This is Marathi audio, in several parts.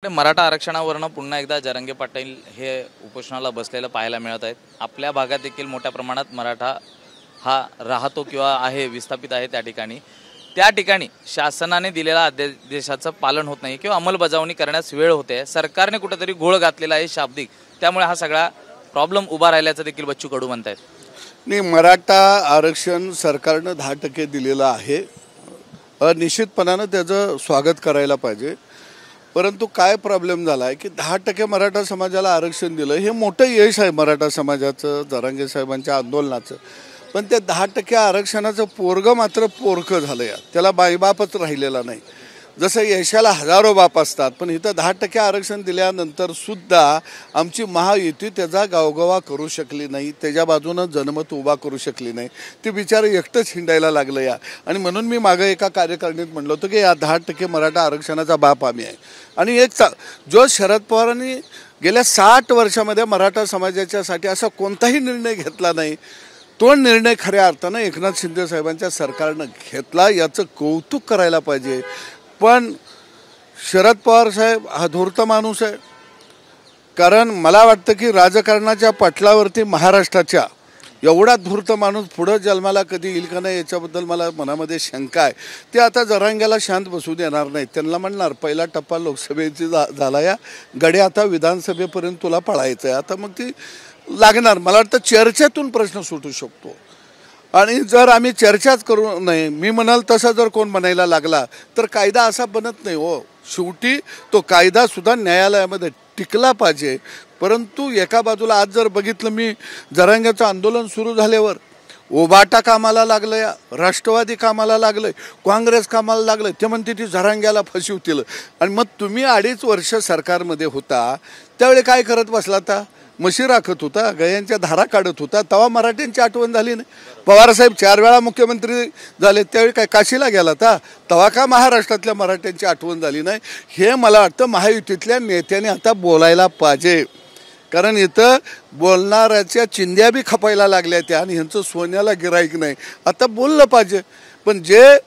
मराठा आरक्षणावरून पुन्हा एकदा जरांगे पाटील हे उपोषणाला बसलेलं पाहायला मिळत आहेत। आपल्या भागात देखील मोठ्या प्रमाणात मराठा हा राहतो किंवा आहे, विस्थापित आहे। त्या ठिकाणी शासनाने दिलेल्या आदेशाचं पालन होत नाही किंवा अंमलबजावणी करण्यास वेळ होते। सरकारने कुठेतरी घोळ घातलेला आहे शाब्दिक, त्यामुळे हा सगळा प्रॉब्लेम उभा राहिल्याचं देखील बच्चू कडू म्हणतात। नाही, मराठा आरक्षण सरकारने 10% दिलेलं आहे। निश्चितपणाने त्याचं स्वागत करायला पाहिजे। परंतु काय प्रॉब्लेम झाला आहे की 10% मराठा समाजाला आरक्षण दिलं हे मोठं यश आहे मराठा समाजाचं, जरांगे साहेबांच्या आंदोलनाचं। पण त्या 10% आरक्षणाचं पोरगं मात्र पोरकं झालं आहे, त्याला बाईबापच राहिलेला नाही। जसं यशाला हजारो बाप असतात, पण इथं 10% आरक्षण दिल्यानंतर सुद्धा आमची महायुती त्याचा गावगावा करू शकली नाही, त्याच्या बाजूनं जनमत उभा करू शकली नाही। ते बिचारे एकटंच हिंडायला लागलं या। आणि म्हणून मी मागे एका कार्यकारिणीत म्हणलं होतं की या 10% मराठा आरक्षणाचा बाप आम्ही आहे। आणि एक जो शरद पवारांनी गेल्या 60 वर्षामध्ये मराठा समाजाच्यासाठी असा कोणताही निर्णय घेतला नाही, तो निर्णय खऱ्या अर्थानं एकनाथ शिंदे साहेबांच्या सरकारनं घेतला, याचं कौतुक करायला पाहिजे। पण शरद पवार साहेब हा धूर्त माणूस आहे। कारण मला वाटतं की राजकारणाच्या पटलावरती महाराष्ट्राच्या एवढा धूर्त माणूस पुढं जन्माला कधी येईल का नाही याच्याबद्दल मला मनामध्ये शंका आहे। ते आता जरांग्याला शांत बसू देणार नाही, त्यांना म्हणणार पहिला टप्पा लोकसभेची झाला या गडे, आता विधानसभेपर्यंत तुला पळायचं आहे। आता मग ती लागणार। मला वाटतं चर्चेतून प्रश्न सुटू शकतो। आणि जर आम्ही चर्चाच करू नये, मी म्हणाल तसा जर कोण म्हणायला लागला तर कायदा असा बनत नाही हो। शेवटी तो कायदा सुद्धा न्यायालयामध्ये टिकला पाहिजे। परंतु एका बाजूला आज जर बघितलं, मी जरांग्याचं आंदोलन सुरू झाल्यावर ओबाटा कामाला लागलंय, राष्ट्रवादी कामाला लागलंय, काँग्रेस कामाला लागलंय। ते म्हणते ती जरांग्याला फसवतील। आणि मग तुम्ही 2.5 वर्ष सरकारमध्ये होता, त्यावेळी काय करत बसला? था म्हशी राखत होता, गयांच्या धारा काढत होता, तेव्हा मराठ्यांची आठवण झाली नाही? पवारसाहेब 4 वेळा मुख्यमंत्री झाले, त्यावेळी काय काशीला गेला था? तेव्हा का महाराष्ट्रातल्या मराठ्यांची आठवण झाली नाही? हे मला वाटतं महायुतीतल्या नेत्याने आता बोलायला पाहिजे। कारण इथं बोलणाऱ्याच्या चिंध्या बी खपायला लागल्या त्या, आणि ह्यांचं सोन्याला गिराईक नाही। आता बोललं पाहिजे। पण जे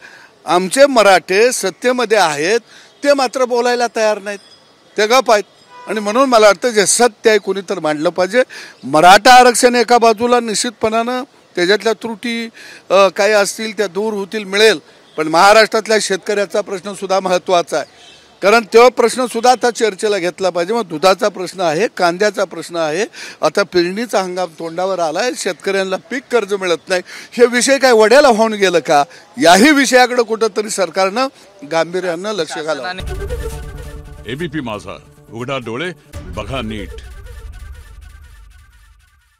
आमचे मराठे सत्तेमध्ये आहेत ते मात्र बोलायला तयार नाहीत, ते गप आहेत। आणि म्हणून मला वाटतं जे सत्य आहे कोणी तर मांडलं पाहिजे। मराठा आरक्षण एका बाजूला निश्चितपणानं त्याच्यातल्या त्रुटी काही असतील त्या दूर होतील, मिळेल। पण महाराष्ट्रातल्या शेतकऱ्याचा प्रश्न सुद्धा महत्त्वाचा आहे, कारण तो प्रश्न सुद्धा आता चर्चेला घेतला पाहिजे। मग दुधाचा प्रश्न आहे, कांद्याचा प्रश्न आहे, आता पेरणीचा हंगाम तोंडावर आला आहे, शेतकऱ्यांना पीक कर्ज मिळत नाही। हे विषय काय वड्याला होऊन गेलं का? याही विषयाकडे कुठंतरी सरकारनं गांभीर्यानं लक्ष घालावं। एबीपी माझा, उघडा डोळे बघा नीट।